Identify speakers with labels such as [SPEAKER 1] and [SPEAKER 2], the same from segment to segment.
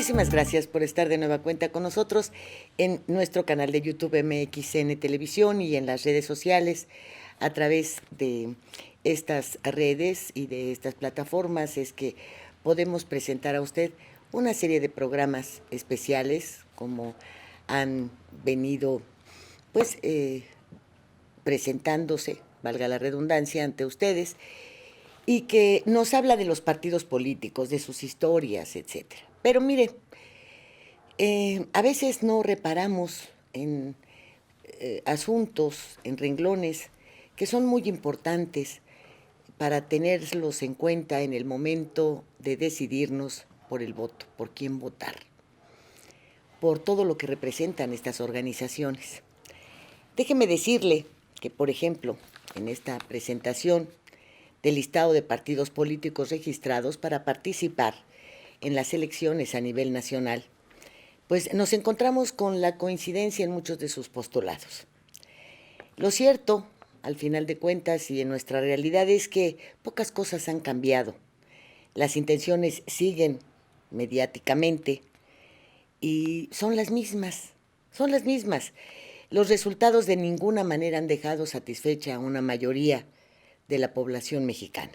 [SPEAKER 1] Muchísimas gracias por estar de nueva cuenta con nosotros en nuestro canal de YouTube MXN Televisión y en las redes sociales. A través de estas redes y de estas plataformas es que podemos presentar a usted una serie de programas especiales como han venido pues presentándose, valga la redundancia, ante ustedes, y que nos habla de los partidos políticos, de sus historias, etcétera. Pero mire, a veces no reparamos en asuntos, en renglones que son muy importantes para tenerlos en cuenta en el momento de decidirnos por el voto, por quién votar, por todo lo que representan estas organizaciones. Déjeme decirle que, por ejemplo, en esta presentación del listado de partidos políticos registrados para participar en las elecciones a nivel nacional, pues nos encontramos con la coincidencia en muchos de sus postulados. Lo cierto, al final de cuentas y en nuestra realidad, es que pocas cosas han cambiado. Las intenciones siguen mediáticamente y son las mismas. Los resultados de ninguna manera han dejado satisfecha a una mayoría de la población mexicana.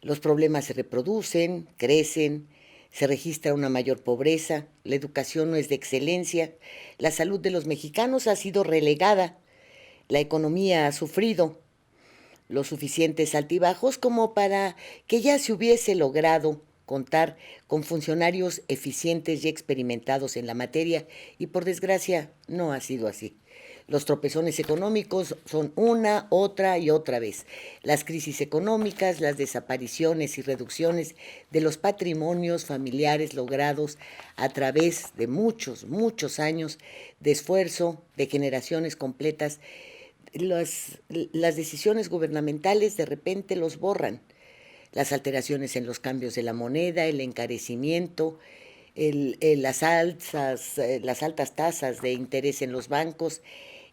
[SPEAKER 1] Los problemas se reproducen, crecen, se registra una mayor pobreza, la educación no es de excelencia, la salud de los mexicanos ha sido relegada, la economía ha sufrido los suficientes altibajos como para que ya se hubiese logrado contar con funcionarios eficientes y experimentados en la materia, y por desgracia no ha sido así. Los tropezones económicos son una, otra y otra vez. Las crisis económicas, las desapariciones y reducciones de los patrimonios familiares logrados a través de muchos años de esfuerzo, de generaciones completas. Las decisiones gubernamentales de repente los borran. Las alteraciones en los cambios de la moneda, el encarecimiento, las altas tasas de interés en los bancos,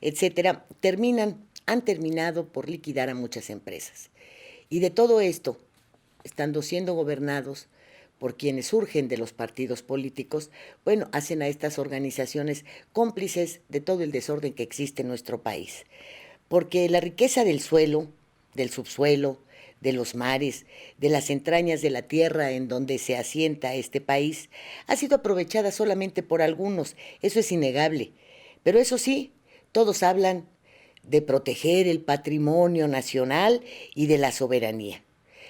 [SPEAKER 1] etcétera, han terminado por liquidar a muchas empresas. Y de todo esto, estando siendo gobernados por quienes surgen de los partidos políticos, bueno, hacen a estas organizaciones cómplices de todo el desorden que existe en nuestro país. Porque la riqueza del suelo, del subsuelo, de los mares, de las entrañas de la tierra en donde se asienta este país, ha sido aprovechada solamente por algunos, eso es innegable. Pero eso sí, todos hablan de proteger el patrimonio nacional y de la soberanía.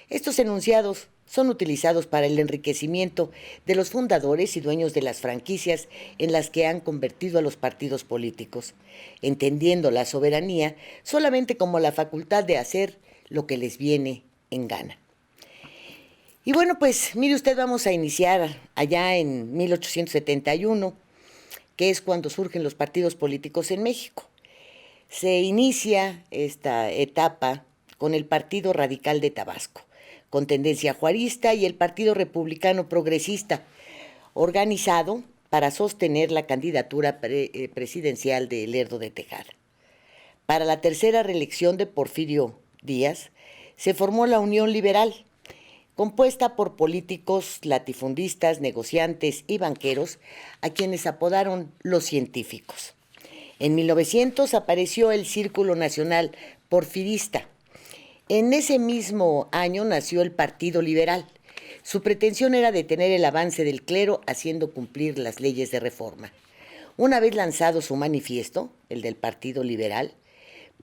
[SPEAKER 1] Estos enunciados son utilizados para el enriquecimiento de los fundadores y dueños de las franquicias en las que han convertido a los partidos políticos, entendiendo la soberanía solamente como la facultad de hacer lo que les viene en gana. Y bueno, pues mire usted, vamos a iniciar allá en 1871, que es cuando surgen los partidos políticos en México. Se inicia esta etapa con el Partido Radical de Tabasco, con tendencia juarista, y el Partido Republicano Progresista, organizado para sostener la candidatura presidencial de Lerdo de Tejada. Para la tercera reelección de Porfirio Díaz, se formó la Unión Liberal, compuesta por políticos, latifundistas, negociantes y banqueros, a quienes apodaron los científicos. En 1900 apareció el Círculo Nacional Porfirista. En ese mismo año nació el Partido Liberal. Su pretensión era detener el avance del clero haciendo cumplir las leyes de reforma. Una vez lanzado su manifiesto, el del Partido Liberal,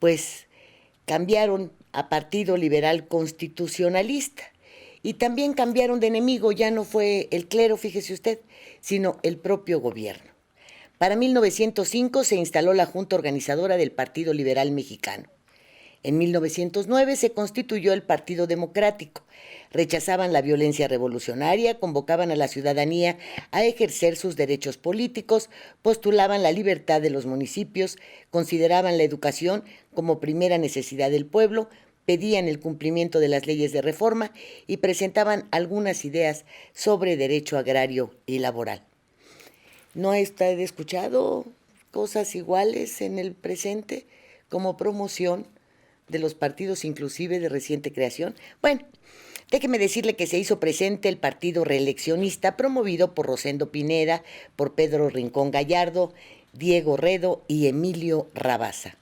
[SPEAKER 1] pues cambiaron a Partido Liberal Constitucionalista y también cambiaron de enemigo. Ya no fue el clero, fíjese usted, sino el propio gobierno. Para 1905 se instaló la Junta Organizadora del Partido Liberal Mexicano. En 1909 se constituyó el Partido Democrático. Rechazaban la violencia revolucionaria, convocaban a la ciudadanía a ejercer sus derechos políticos, postulaban la libertad de los municipios, consideraban la educación como primera necesidad del pueblo, pedían el cumplimiento de las leyes de reforma y presentaban algunas ideas sobre derecho agrario y laboral. ¿No ha usted escuchado cosas iguales en el presente como promoción de los partidos inclusive de reciente creación? Bueno, Déjeme decirle que se hizo presente el partido reeleccionista promovido por Rosendo Pineda, por Pedro Rincón Gallardo, Diego Redo y Emilio Rabasa.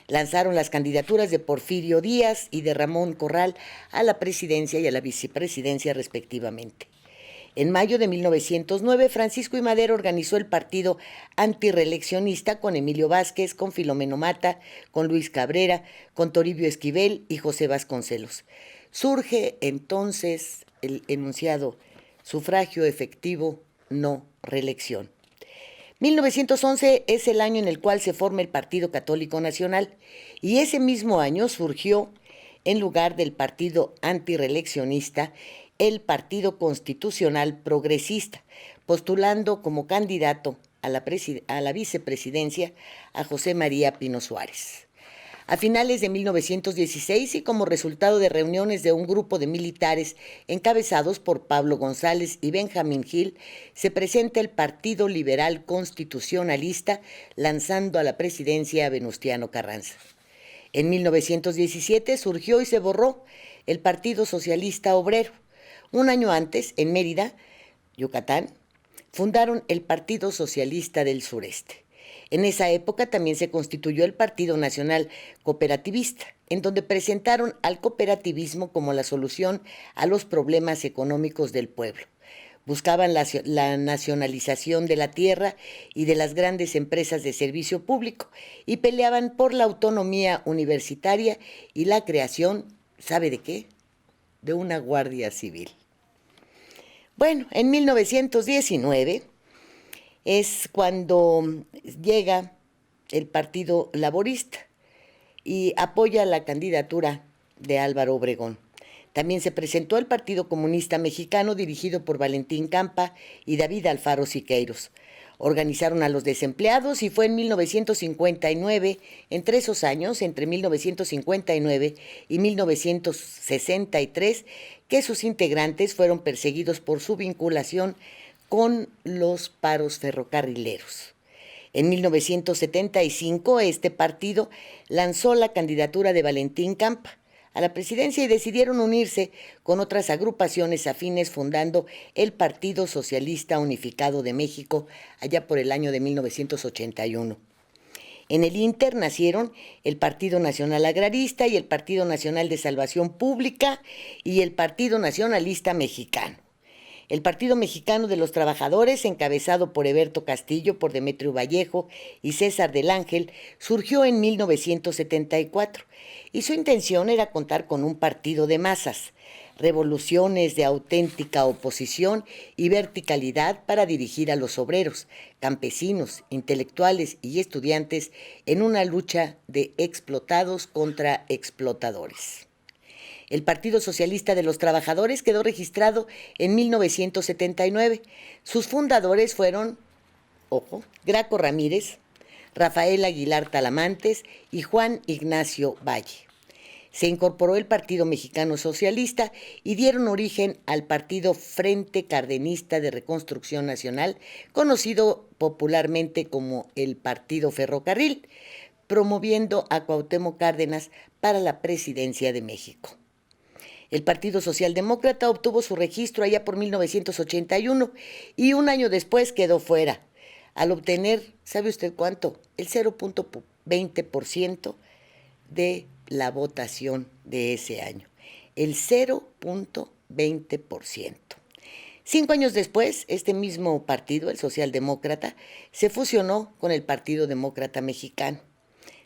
[SPEAKER 1] Lanzaron las candidaturas de Porfirio Díaz y de Ramón Corral a la presidencia y a la vicepresidencia respectivamente. En mayo de 1909, Francisco I. Madero organizó el partido antirreeleccionista con Emilio Vázquez, con Filomeno Mata, con Luis Cabrera, con Toribio Esquivel y José Vasconcelos. Surge entonces el enunciado sufragio efectivo, no reelección. 1911 es el año en el cual se forma el Partido Católico Nacional y ese mismo año surgió, en lugar del partido antirreeleccionista, el Partido Constitucional Progresista, postulando como candidato a la vicepresidencia a José María Pino Suárez. A finales de 1916 y como resultado de reuniones de un grupo de militares encabezados por Pablo González y Benjamín Gil, se presenta el Partido Liberal Constitucionalista, lanzando a la presidencia a Venustiano Carranza. En 1917 surgió y se borró el Partido Socialista Obrero. Un año antes, en Mérida, Yucatán, fundaron el Partido Socialista del Sureste. En esa época también se constituyó el Partido Nacional Cooperativista, en donde presentaron al cooperativismo como la solución a los problemas económicos del pueblo. Buscaban la nacionalización de la tierra y de las grandes empresas de servicio público y peleaban por la autonomía universitaria y la creación, ¿sabe de qué? De una Guardia Civil. Bueno, en 1919 es cuando llega el Partido Laborista y apoya la candidatura de Álvaro Obregón. También se presentó el Partido Comunista Mexicano, dirigido por Valentín Campa y David Alfaro Siqueiros. Organizaron a los desempleados y fue en 1959, entre esos años, entre 1959 y 1963, que sus integrantes fueron perseguidos por su vinculación con los paros ferrocarrileros. En 1975, este partido lanzó la candidatura de Valentín Campa a la presidencia y decidieron unirse con otras agrupaciones afines fundando el Partido Socialista Unificado de México allá por el año de 1981. En el Inter nacieron el Partido Nacional Agrarista y el Partido Nacional de Salvación Pública y el Partido Nacionalista Mexicano. El Partido Mexicano de los Trabajadores, encabezado por Heberto Castillo, por Demetrio Vallejo y César del Ángel, surgió en 1974 y su intención era contar con un partido de masas, revoluciones de auténtica oposición y verticalidad para dirigir a los obreros, campesinos, intelectuales y estudiantes en una lucha de explotados contra explotadores. El Partido Socialista de los Trabajadores quedó registrado en 1979. Sus fundadores fueron, Graco Ramírez, Rafael Aguilar Talamantes y Juan Ignacio Valle. Se incorporó el Partido Mexicano Socialista y dieron origen al Partido Frente Cardenista de Reconstrucción Nacional, conocido popularmente como el Partido Ferrocarril, promoviendo a Cuauhtémoc Cárdenas para la presidencia de México. El Partido Socialdemócrata obtuvo su registro allá por 1981 y un año después quedó fuera, al obtener, ¿sabe usted cuánto? El 0.20% de la votación de ese año. El 0.20%. 5 años después, este mismo partido, el Socialdemócrata, se fusionó con el Partido Demócrata Mexicano.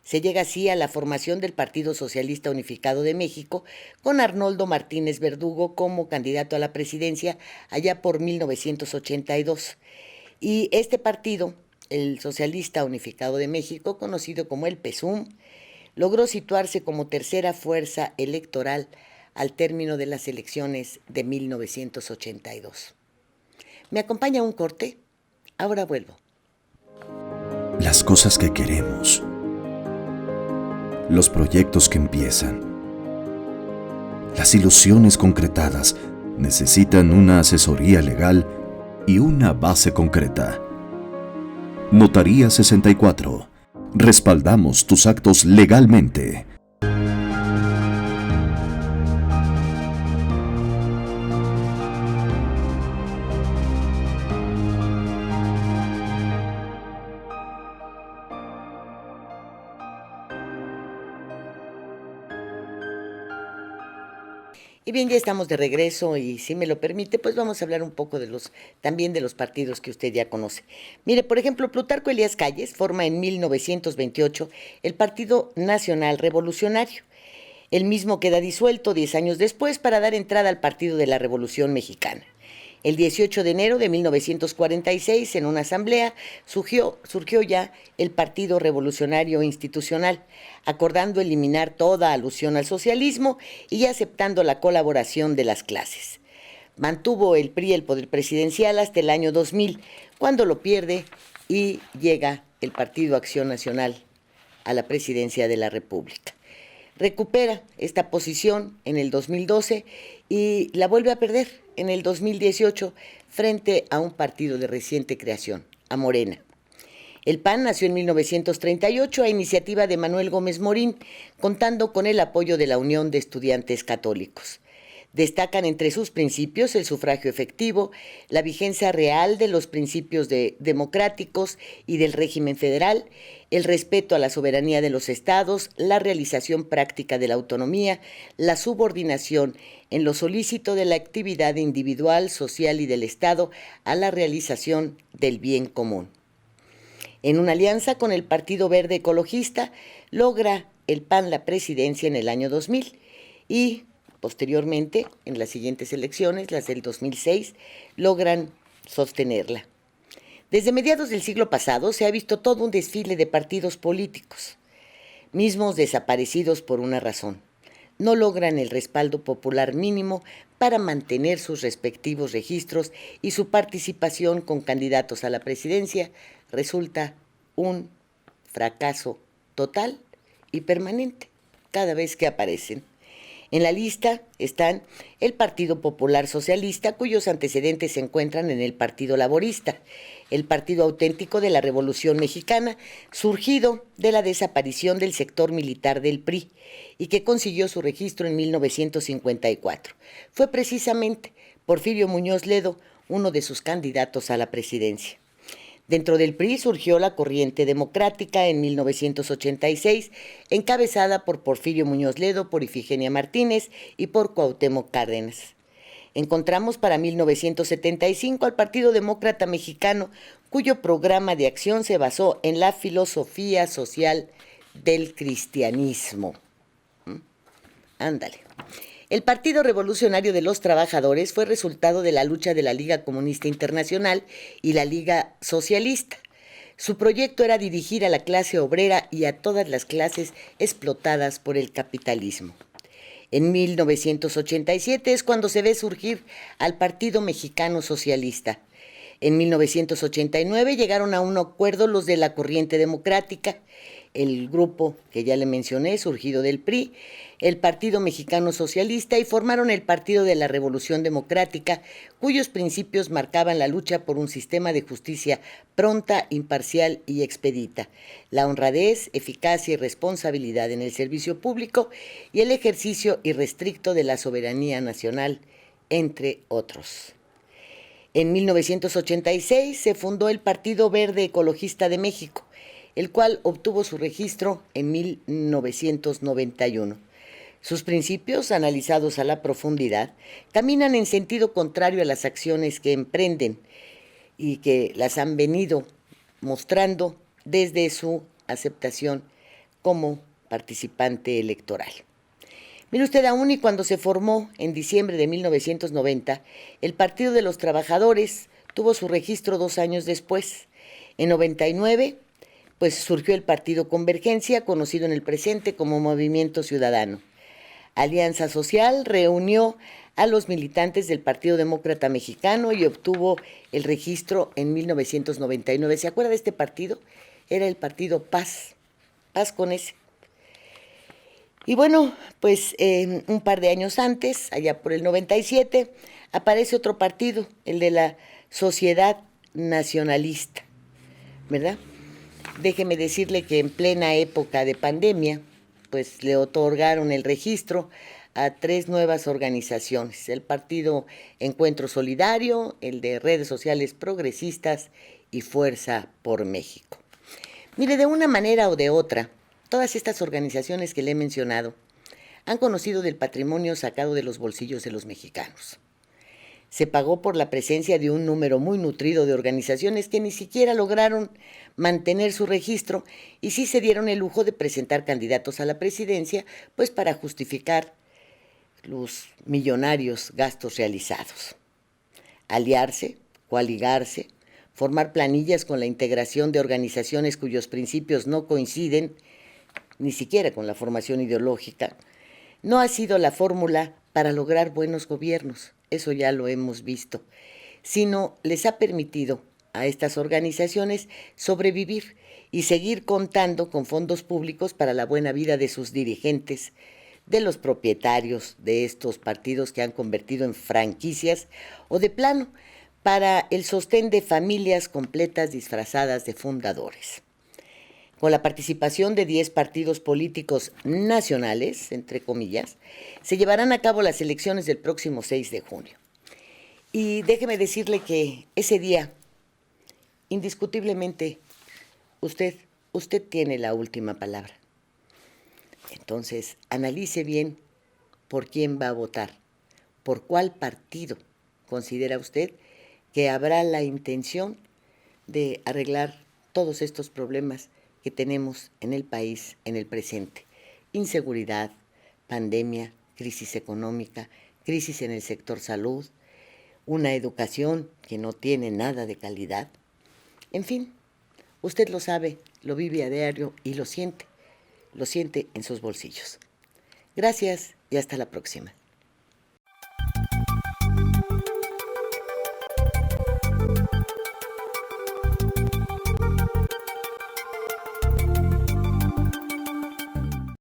[SPEAKER 1] Se llega así a la formación del Partido Socialista Unificado de México, con Arnoldo Martínez Verdugo como candidato a la presidencia allá por 1982. Y este partido, el Socialista Unificado de México, conocido como el PESUM, logró situarse como tercera fuerza electoral al término de las elecciones de 1982. ¿Me acompaña un corte? Ahora vuelvo.
[SPEAKER 2] Las cosas que queremos. Los proyectos que empiezan, las ilusiones concretadas necesitan una asesoría legal y una base concreta. Notaría 64. Respaldamos tus actos legalmente.
[SPEAKER 1] Y bien, ya estamos de regreso y si me lo permite, pues vamos a hablar un poco también de los partidos que usted ya conoce. Mire, por ejemplo, Plutarco Elías Calles forma en 1928 el Partido Nacional Revolucionario. El mismo queda disuelto 10 años después para dar entrada al Partido de la Revolución Mexicana. El 18 de enero de 1946, en una asamblea, surgió ya el Partido Revolucionario Institucional, acordando eliminar toda alusión al socialismo y aceptando la colaboración de las clases. Mantuvo el PRI el poder presidencial hasta el año 2000, cuando lo pierde y llega el Partido Acción Nacional a la presidencia de la República. Recupera esta posición en el 2012 y la vuelve a perder en el 2018 frente a un partido de reciente creación, a Morena. El PAN nació en 1938 a iniciativa de Manuel Gómez Morín, contando con el apoyo de la Unión de Estudiantes Católicos. Destacan entre sus principios el sufragio efectivo, la vigencia real de los principios democráticos y del régimen federal, el respeto a la soberanía de los estados, la realización práctica de la autonomía, la subordinación en lo solícito de la actividad individual, social y del Estado a la realización del bien común. En una alianza con el Partido Verde Ecologista, logra el PAN la presidencia en el año 2000 y posteriormente, en las siguientes elecciones, las del 2006, logran sostenerla. Desde mediados del siglo pasado se ha visto todo un desfile de partidos políticos, mismos desaparecidos por una razón. No logran el respaldo popular mínimo para mantener sus respectivos registros y su participación con candidatos a la presidencia resulta un fracaso total y permanente cada vez que aparecen. En la lista están el Partido Popular Socialista, cuyos antecedentes se encuentran en el Partido Laborista, el Partido Auténtico de la Revolución Mexicana, surgido de la desaparición del sector militar del PRI y que consiguió su registro en 1954. Fue precisamente Porfirio Muñoz Ledo uno de sus candidatos a la presidencia. Dentro del PRI surgió la Corriente Democrática en 1986, encabezada por Porfirio Muñoz Ledo, por Ifigenia Martínez y por Cuauhtémoc Cárdenas. Encontramos para 1975 al Partido Demócrata Mexicano, cuyo programa de acción se basó en la filosofía social del cristianismo. Ándale. El Partido Revolucionario de los Trabajadores fue resultado de la lucha de la Liga Comunista Internacional y la Liga Socialista. Su proyecto era dirigir a la clase obrera y a todas las clases explotadas por el capitalismo. En 1987 es cuando se ve surgir al Partido Mexicano Socialista. En 1989 llegaron a un acuerdo los de la Corriente Democrática, el grupo que ya le mencioné, surgido del PRI, el Partido Mexicano Socialista, y formaron el Partido de la Revolución Democrática, cuyos principios marcaban la lucha por un sistema de justicia pronta, imparcial y expedita, la honradez, eficacia y responsabilidad en el servicio público y el ejercicio irrestricto de la soberanía nacional, entre otros. En 1986 se fundó el Partido Verde Ecologista de México, el cual obtuvo su registro en 1991. Sus principios, analizados a la profundidad, caminan en sentido contrario a las acciones que emprenden y que las han venido mostrando desde su aceptación como participante electoral. Mire usted, aún y cuando se formó en diciembre de 1990, el Partido de los Trabajadores tuvo su registro 2 años después. En 99, pues surgió el Partido Convergencia, conocido en el presente como Movimiento Ciudadano. Alianza Social reunió a los militantes del Partido Demócrata Mexicano y obtuvo el registro en 1999. ¿Se acuerda de este partido? Era el Partido Paz, Paz con ese. Y bueno, pues un par de años antes, allá por el 97, aparece otro partido, el de la Sociedad Nacionalista, ¿verdad? Déjeme decirle que en plena época de pandemia, pues le otorgaron el registro a 3 nuevas organizaciones, el Partido Encuentro Solidario, el de Redes Sociales Progresistas y Fuerza por México. Mire, de una manera o de otra, todas estas organizaciones que le he mencionado han conocido del patrimonio sacado de los bolsillos de los mexicanos. Se pagó por la presencia de un número muy nutrido de organizaciones que ni siquiera lograron mantener su registro y sí se dieron el lujo de presentar candidatos a la presidencia, pues para justificar los millonarios gastos realizados. Aliarse, coaligarse, formar planillas con la integración de organizaciones cuyos principios no coinciden, ni siquiera con la formación ideológica, no ha sido la fórmula para lograr buenos gobiernos, eso ya lo hemos visto, sino les ha permitido a estas organizaciones sobrevivir y seguir contando con fondos públicos para la buena vida de sus dirigentes, de los propietarios de estos partidos que han convertido en franquicias o de plano para el sostén de familias completas disfrazadas de fundadores. Con la participación de 10 partidos políticos nacionales, entre comillas, se llevarán a cabo las elecciones del próximo 6 de junio. Y déjeme decirle que ese día, indiscutiblemente, usted tiene la última palabra. Entonces, analice bien por quién va a votar, por cuál partido considera usted que habrá la intención de arreglar todos estos problemas que tenemos en el país en el presente. Inseguridad, pandemia, crisis económica, crisis en el sector salud, una educación que no tiene nada de calidad. En fin, usted lo sabe, lo vive a diario y lo siente en sus bolsillos. Gracias y hasta la próxima.